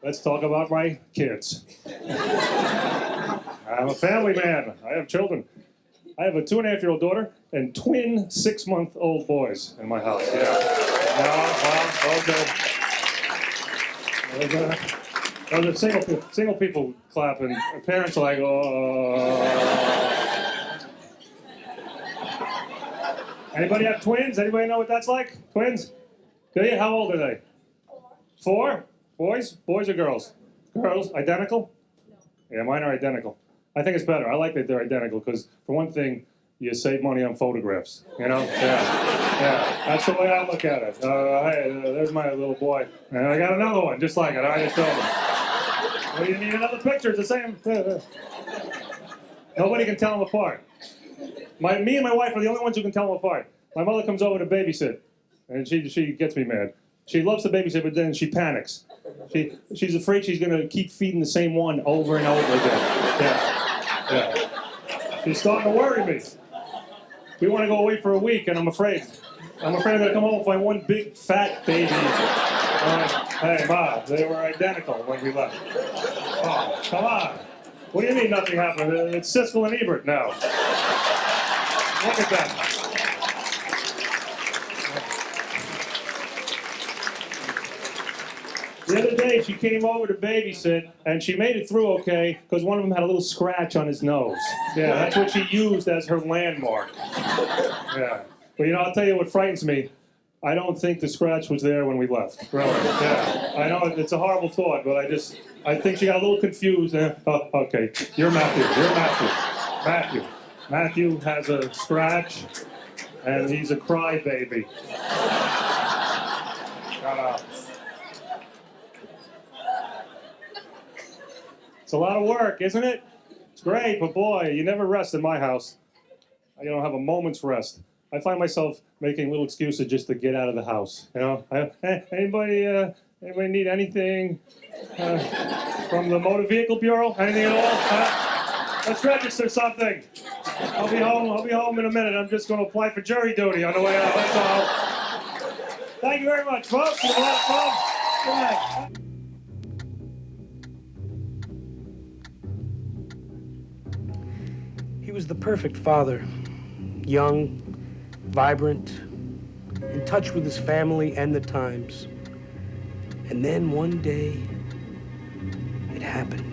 Let's talk about my kids. I'm a family man. I have children. I have a 2.5-year-old daughter and twin 6-month-old boys in my house. Yeah. No, okay. Those are single people clapping. Parents are like, oh. Anybody have twins? Anybody know what that's like? Twins? Do you? How old are they? 4? Boys? Boys or girls? Girls? Identical? No. Yeah, mine are identical. I think it's better. I like that they're identical because, for one thing, you save money on photographs. You know? Yeah. That's the way I look at it. Hey, there's my little boy. And I got another one just like it. I just told him. Well, you need another picture. It's the same. Nobody can tell them apart. Me and my wife are the only ones who can tell them apart. My mother comes over to babysit, and she gets me mad. She loves to babysit, but then she panics. She's afraid she's going to keep feeding the same one over and over again. Yeah. She's starting to worry me. We want to go away for a week, and I'm afraid I'm going to come home and find one big, fat baby. Hey, Ma, they were identical when we left. Oh, come on. What do you mean nothing happened? It's Siskel and Ebert now. Look at that. The other day, she came over to babysit, and she made it through okay, because one of them had a little scratch on his nose. Yeah, that's what she used as her landmark. Yeah. But, I'll tell you what frightens me. I don't think the scratch was there when we left. Really. Yeah. I know it's a horrible thought, but I think she got a little confused. Oh, okay. You're Matthew. Matthew has a scratch, and he's a crybaby. Shut up. It's a lot of work, isn't it? It's great, but boy, you never rest in my house. I don't have a moment's rest. I find myself making little excuses just to get out of the house. Anybody need anything from the Motor Vehicle Bureau? Anything at all? Let's register something. I'll be home in a minute. I'm just going to apply for jury duty on the way out. That's all. Thank you very much, folks. It was a lot of fun. Good night. He was the perfect father. Young, vibrant, in touch with his family and the times. And then one day, it happened.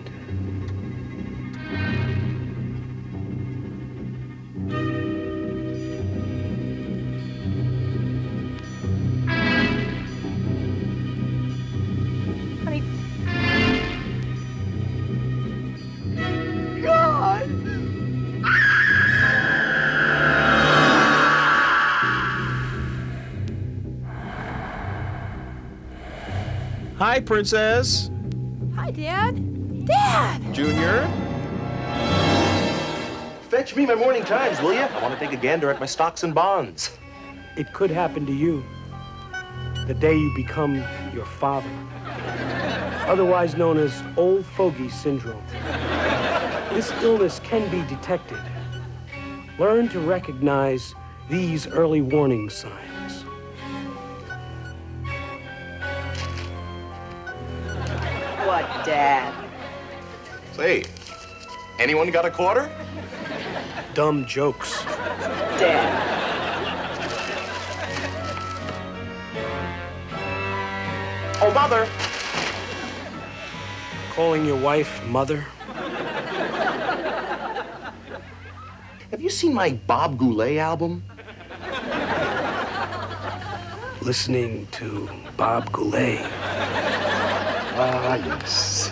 Honey. God! Hi, Princess. Hi, Dad. Dad! Junior. Fetch me my morning Times, will you? I want to take a gander at my stocks and bonds. It could happen to you the day you become your father, otherwise known as old fogy syndrome. This illness can be detected. Learn to recognize these early warning signs. What, Dad? Say, anyone got a quarter? Dumb jokes. Dad. Oh, Mother. Calling your wife mother? Have you seen my Bob Goulet album? Listening to Bob Goulet. Ah, yes.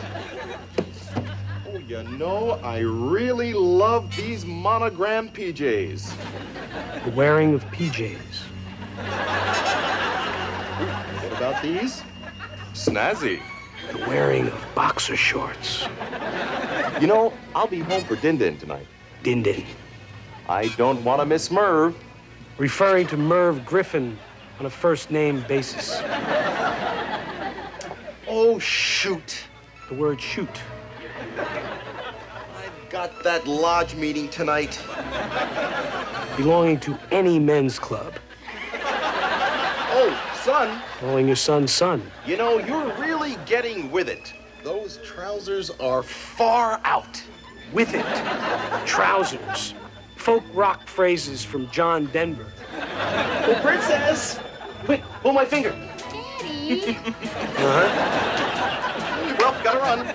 Oh, I really love these monogram PJs. The wearing of PJs. What about these? Snazzy. The wearing of boxer shorts. I'll be home for Din-Din tonight. Din-Din. I don't want to miss Merv. Referring to Merv Griffin on a first-name basis. Oh, shoot. The word shoot. I've got that lodge meeting tonight. Belonging to any men's club. Oh, son. Calling your son son. You know, you're really getting with it. Those trousers are far out. With it. Trousers. Folk rock phrases from John Denver. Oh, princess! Quick, pull my finger. Daddy. Well, gotta run.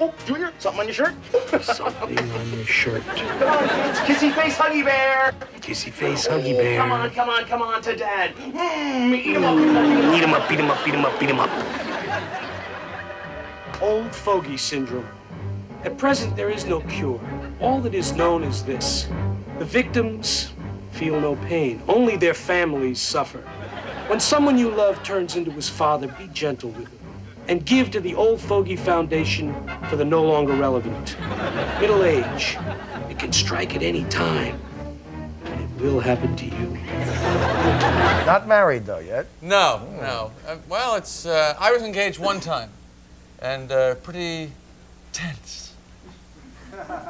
Oh, Junior, something on your shirt? Something on your shirt. Come on, kids. Kissy face, huggy bear. Kissy face, huggy bear. Come on to Dad. Eat him up. Beat him up, beat him up, beat him up, beat him up. Old fogey syndrome. At present, there is no cure. All that is known is this. The victims feel no pain. Only their families suffer. When someone you love turns into his father, be gentle with him. And give to the Old Fogey Foundation for the no longer relevant. Middle age. It can strike at any time. And it will happen to you. Not married, though, yet? No. Well, it's, I was engaged one time. And pretty tense.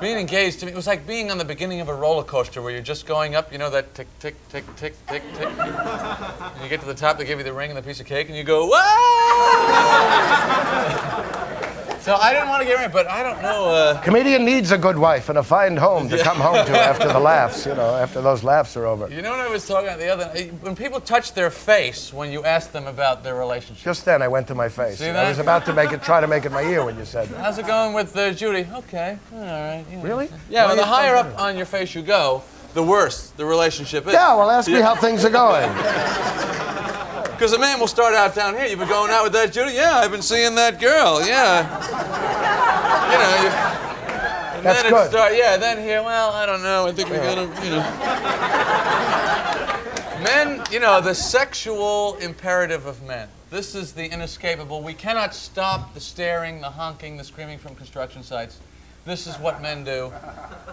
Being engaged to me, it was like being on the beginning of a roller coaster where you're just going up, you know, that tick, tick, tick, tick, tick, tick. And you get to the top, they give you the ring and the piece of cake, and you go, whoa! So I didn't want to get married, but I don't know. Comedian needs a good wife and a fine home to come home to after the laughs, you know, after those laughs are over. You know what I was talking about the other night? When people touch their face when you ask them about their relationship. Just then, I went to my face. See that? I was about to try to make it my ear when you said that. How's it going with Judy? Okay, all right. You know. Really? Yeah, Why well, the are you higher talking up on your face you go, the worse the relationship is. Yeah, well, ask me how things are going. Because a man will start out down here. You've been going out with that Judy? Yeah, I've been seeing that girl. Yeah. You know, and That's then good. Then here, well, I don't know. I think we're gonna, you know. Men, you know, the sexual imperative of men. This is the inescapable. We cannot stop the staring, the honking, the screaming from construction sites. This is what men do.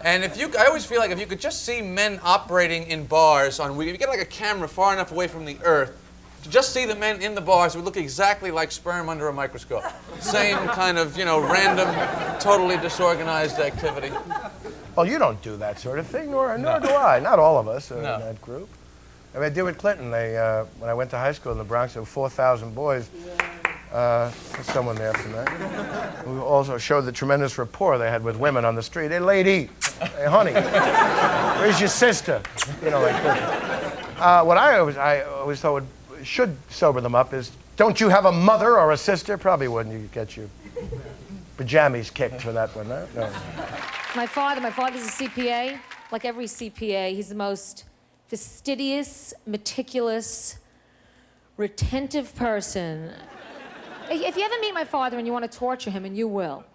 And I always feel like if you could just see men operating in bars if you get like a camera far enough away from the earth, to just see the men in the bars would look exactly like sperm under a microscope. Same kind of, you know, random, totally disorganized activity. Well, you don't do that sort of thing, nor do I. Not all of us are No. in that group. I mean, I did with Clinton. When I went to high school in the Bronx, there were 4,000 boys. There's someone there from that. Who also showed the tremendous rapport they had with women on the street. Hey, lady. Hey, honey. Where's your sister? You know, like this. What I always thought should sober them up is, don't you have a mother or a sister? Probably wouldn't. You get your pajamas kicked for that one, huh? No. My father's a CPA. Like every CPA, he's the most fastidious, meticulous, retentive person. If you ever meet my father and you want to torture him, and you will,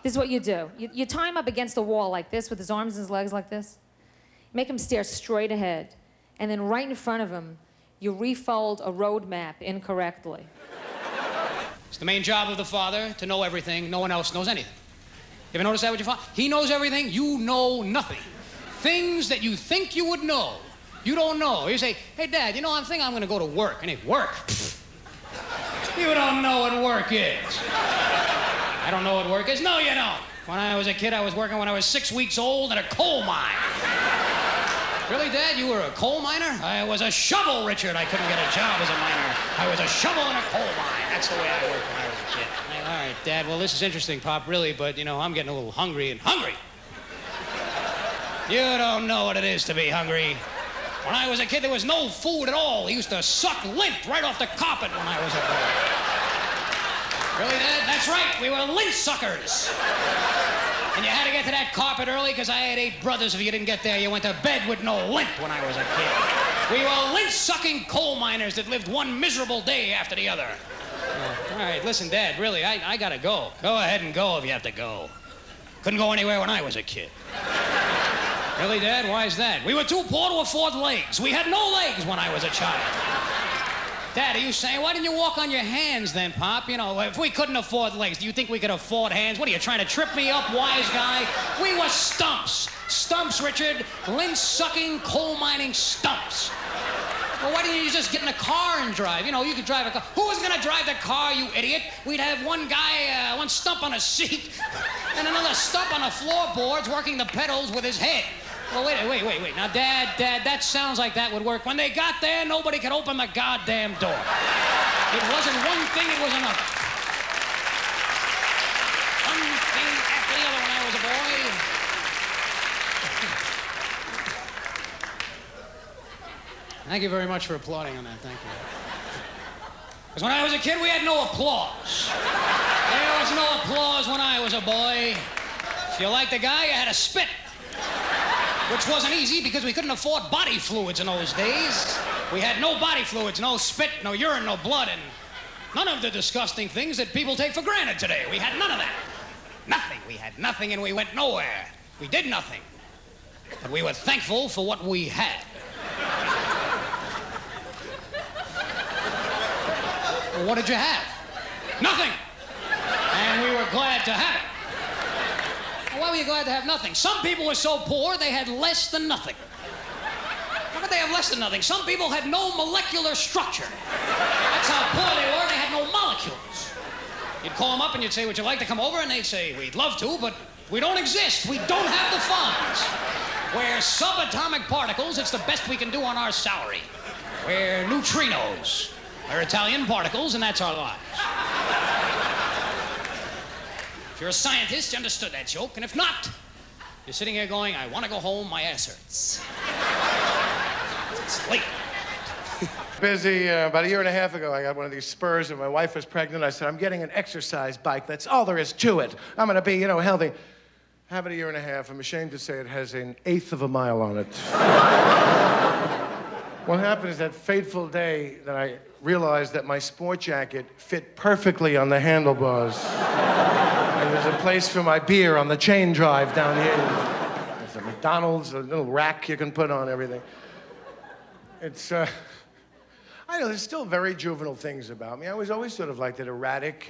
this is what you do. You tie him up against the wall like this with his arms and his legs like this. Make him stare straight ahead. And then right in front of him, you refold a road map incorrectly. It's the main job of the father to know everything. No one else knows anything. You ever notice that with your father? He knows everything. You know nothing. Things that you think you would know, you don't know. You say, hey, Dad, you know, I'm thinking I'm going to go to work. And he, work? You don't know what work is. I don't know what work is. No, you don't. When I was a kid, I was working when I was 6 weeks old in a coal mine. Really, Dad? You were a coal miner? I was a shovel, Richard. I couldn't get a job as a miner. I was a shovel in a coal mine. That's the way I worked when I was a kid. All right, Dad, well, this is interesting, Pop, really, but, you know, I'm getting a little hungry. You don't know what it is to be hungry. When I was a kid, there was no food at all. He used to suck lint right off the carpet when I was a boy. Really, Dad? That's right. We were lint suckers. And you had to get to that carpet early because I had 8 brothers. If you didn't get there, you went to bed with no lint when I was a kid. We were lint-sucking coal miners that lived one miserable day after the other. All right, listen, Dad, really, I gotta go. Go ahead and go if you have to go. Couldn't go anywhere when I was a kid. Really, Dad? Why is that? We were too poor to afford legs. We had no legs when I was a child. Dad, are you saying, why didn't you walk on your hands then, Pop? You know, if we couldn't afford legs, do you think we could afford hands? What are you, trying to trip me up, wise guy? We were stumps. Stumps, Richard. Lint-sucking, coal-mining stumps. Well, why didn't you just get in a car and drive? You know, you could drive a car. Who was gonna drive the car, you idiot? We'd have one guy, one stump on a seat, and another stump on the floorboards working the pedals with his head. Well, wait. Now, Dad, that sounds like that would work. When they got there, nobody could open the goddamn door. It wasn't one thing, it was another. One thing after the other when I was a boy. Thank you very much for applauding on that. Thank you. Because when I was a kid, we had no applause. There was no applause when I was a boy. If you liked a guy, you had to spit. Which wasn't easy because we couldn't afford body fluids in those days. We had no body fluids, no spit, no urine, no blood, and none of the disgusting things that people take for granted today. We had none of that. Nothing. We had nothing and we went nowhere. We did nothing. But we were thankful for what we had. Well, what did you have? Nothing. And we were glad to have it. Well, why were you glad to have nothing? Some people were so poor they had less than nothing. How could they have less than nothing? Some people had no molecular structure. That's how poor they were. They had no molecules. You'd call them up and you'd say, would you like to come over? And they'd say, we'd love to, but we don't exist. We don't have the funds. We're subatomic particles. It's the best we can do on our salary. We're neutrinos. They're Italian particles, and that's our lives. If you're a scientist, you understood that joke, and if not, you're sitting here going, I want to go home, my ass hurts. It's late. Busy. About a year and a half ago, I got one of these spurs, and my wife was pregnant. I said, I'm getting an exercise bike. That's all there is to it. I'm going to be, healthy. Have it a year and a half. I'm ashamed to say it has an eighth of a mile on it. What happened is that fateful day that I realized that my sport jacket fit perfectly on the handlebars. And there's a place for my beer on the chain drive down here. There's a McDonald's, a little rack you can put on everything. It's, I know, there's still very juvenile things about me. I was always sort of like that erratic,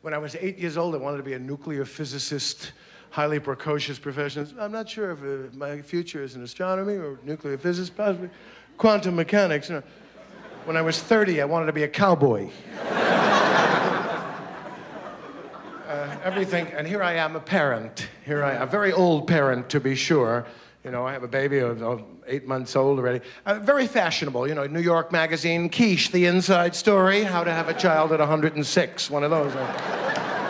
When I was 8 years old, I wanted to be a nuclear physicist, highly precocious profession. I'm not sure if my future is in astronomy or nuclear physics, possibly quantum mechanics. When I was 30, I wanted to be a cowboy. Everything, and here I am, a parent. Here I am, a very old parent, to be sure. I have a baby of 8 months old already. Very fashionable, New York Magazine, Quiche, the inside story, how to have a child at 106, one of those.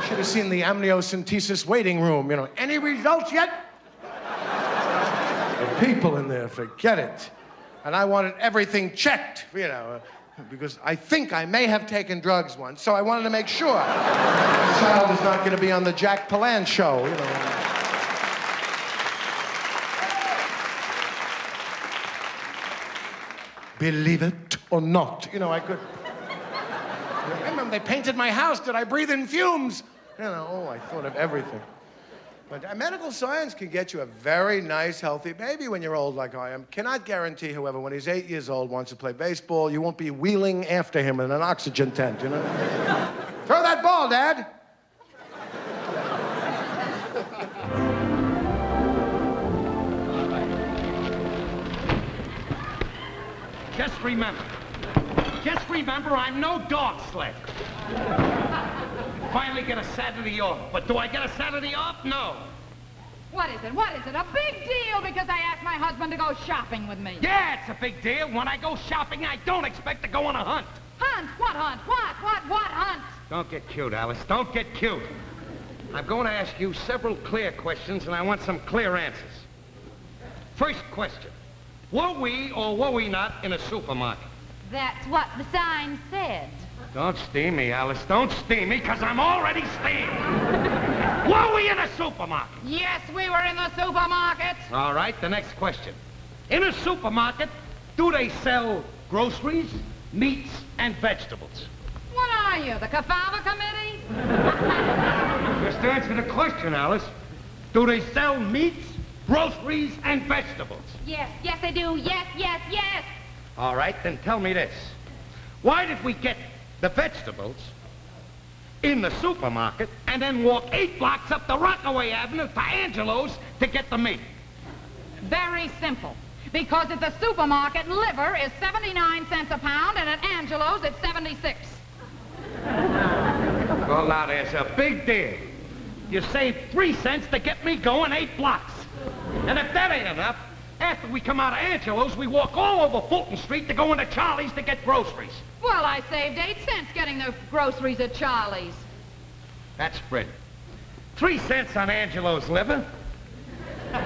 Should have seen the amniocentesis waiting room, Any results yet? The people in there, forget it. And I wanted everything checked, because I think I may have taken drugs once, so I wanted to make sure. The child is not going to be on the Jack Palance show, Believe it or not, I could. I remember they painted my house. Did I breathe in fumes? I thought of everything. But medical science can get you a very nice, healthy baby when you're old like I am. Cannot guarantee, however, when he's 8 years old, wants to play baseball, you won't be wheeling after him in an oxygen tent, Throw that ball, Dad! Just remember, I'm no dog sled. Finally get a Saturday off. But do I get a Saturday off? No. What is it? A big deal because I asked my husband to go shopping with me. Yeah, it's a big deal. When I go shopping, I don't expect to go on a hunt. Hunt? What hunt? What hunt? Don't get cute, Alice. Don't get cute. I'm going to ask you several clear questions, and I want some clear answers. First question. Were we or were we not in a supermarket? That's what the sign said. Don't steam me, Alice. Don't steam me, because I'm already steamed. Were we in a supermarket? Yes, we were in the supermarket. All right, the next question. In a supermarket, do they sell groceries, meats, and vegetables? What are you, the Kafava Committee? Just answer the question, Alice. Do they sell meats, groceries, and vegetables? Yes, they do. Yes. All right, then tell me this. Why did we get the vegetables in the supermarket and then walk 8 blocks up the Rockaway Avenue to Angelo's to get the meat? Very simple. Because at the supermarket, liver is 79 cents a pound, and at Angelo's, it's 76. Well, now, there's a big deal. You saved 3 cents to get me going 8 blocks. And if that ain't enough, After we come out of Angelo's, we walk all over Fulton Street to go into Charlie's to get groceries. Well, I saved 8 cents getting the groceries at Charlie's. That's spread. 3 cents on Angelo's liver. 8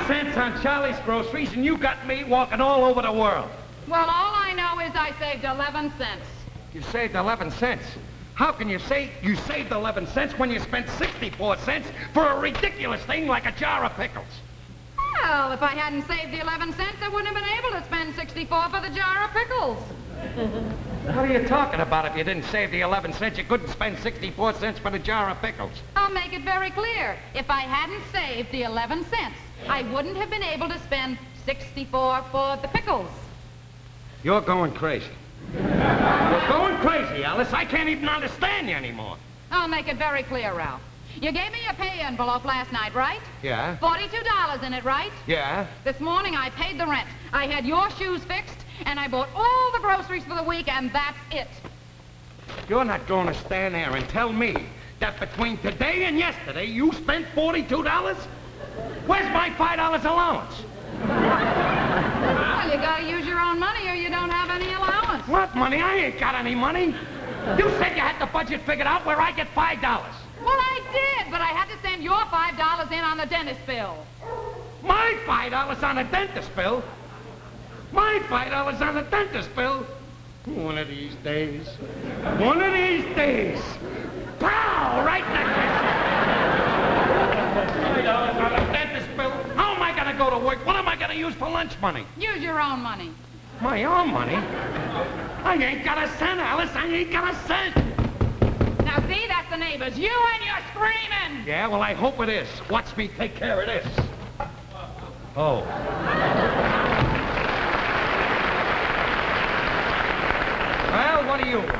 cents on Charlie's groceries, and you got me walking all over the world. Well, all I know is I saved 11 cents. You saved 11 cents. How can you say you saved 11 cents when you spent 64 cents for a ridiculous thing like a jar of pickles? Well, if I hadn't saved the 11 cents, I wouldn't have been able to spend 64 for the jar of pickles. What are you talking about? If you didn't save the 11 cents, you couldn't spend 64 cents for the jar of pickles. I'll make it very clear. If I hadn't saved the 11 cents, I wouldn't have been able to spend 64 for the pickles. You're going crazy. You're going crazy, Alice. I can't even understand you anymore. I'll make it very clear, Ralph. You gave me a pay envelope last night, right? Yeah. $42 in it, right? Yeah. This morning I paid the rent. I had your shoes fixed, and I bought all the groceries for the week, and that's it. You're not going to stand there and tell me that between today and yesterday you spent $42? Where's my $5 allowance? Well, you gotta use your own money or you don't have any allowance. What money? I ain't got any money. You said you had the budget figured out where I get $5. Well, I did, but I had to send your $5 in on the dentist bill. My $5 on a dentist bill? My $5 on a dentist bill? One of these days. One of these days. Pow! Right in the face. $5 on a dentist bill? How am I going to go to work? What am I going to use for lunch money? Use your own money. My own money? I ain't got a cent, Alice. I ain't got a cent. Now, see, that's the neighbors. You and your screaming. Yeah, well, I hope it is. Watch me take care of this. Oh. Well, what do you want?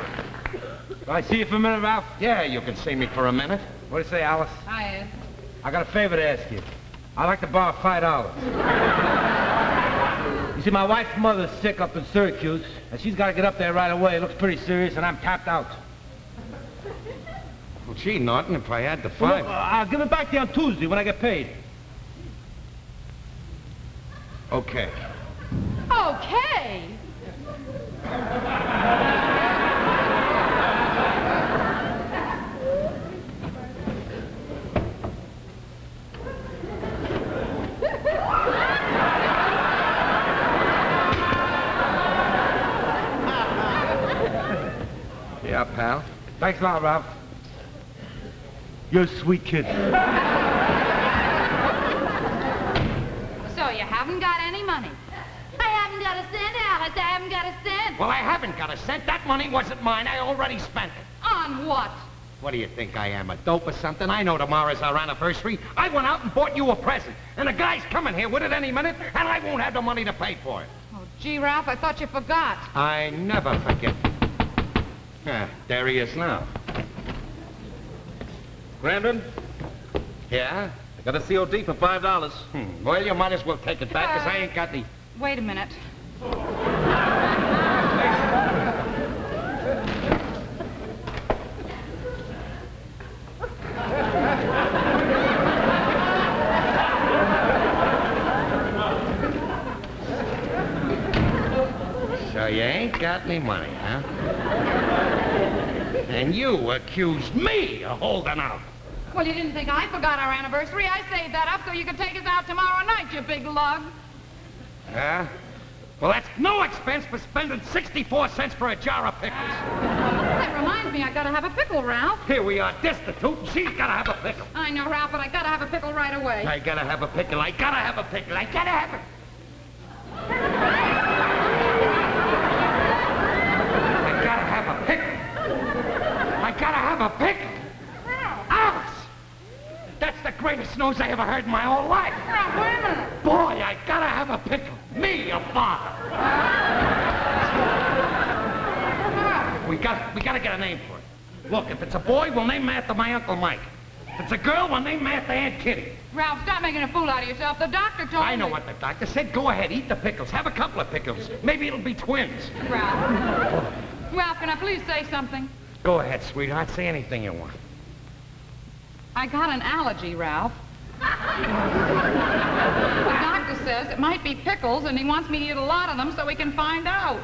Can I see you for a minute, Ralph? Yeah, you can see me for a minute. What do you say, Alice? Hi, Ed. I got a favor to ask you. I'd like to borrow $5. You see, my wife's mother's sick up in Syracuse, and she's got to get up there right away. It looks pretty serious, and I'm tapped out. Well, gee, Norton, if I had the Well, $5... look, I'll give it back to you on Tuesday when I get paid. Okay. Okay. Yeah, pal. Thanks a lot, Ralph. You're a sweet kid. So you haven't got any money? I haven't got a cent, Alice. I haven't got a cent. Well, I haven't got a cent. That money wasn't mine. I already spent it. On what? What do you think I am, a dope or something? I know tomorrow's our anniversary. I went out and bought you a present. And the guy's coming here with it any minute, and I won't have the money to pay for it. Oh, gee, Ralph, I thought you forgot. I never forget. There he is now. Brandon? Yeah? I got a COD for $5. Well, you might as well take it back, because I ain't got the... Wait a minute. So you ain't got any money, huh? And you accused me of holding out. Well, you didn't think I forgot our anniversary. I saved that up so you could take us out tomorrow night, you big lug. Huh? Well, that's no expense for spending 64 cents for a jar of pickles. That reminds me, I gotta have a pickle, Ralph. Here we are, destitute, and she's gotta have a pickle. I know, Ralph, but I gotta have a pickle right away. I gotta have a pickle. I gotta have a pickle. I gotta have it. I gotta have a pickle. I gotta have a pickle. Alice! That's the greatest news I ever heard in my whole life. Ralph, wait a minute. Boy, I gotta have a pickle. Me, a father. We gotta get a name for it. Look, if it's a boy, we'll name him after my Uncle Mike. If it's a girl, we'll name him after Aunt Kitty. Ralph, stop making a fool out of yourself. The doctor told me... I know what the doctor said. Go ahead, eat the pickles. Have a couple of pickles. Maybe it'll be twins. Ralph. Ralph, can I please say something? Go ahead, sweetheart. Say anything you want. I got an allergy, Ralph. The doctor says it might be pickles, and he wants me to eat a lot of them so we can find out.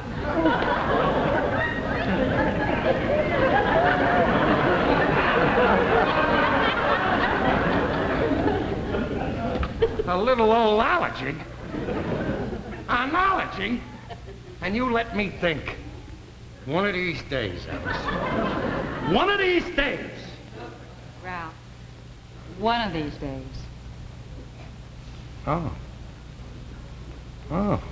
A little old allergy? An allergy? And you let me think. One of these days, Alice. One of these days. Ralph, one of these days. Oh. Oh.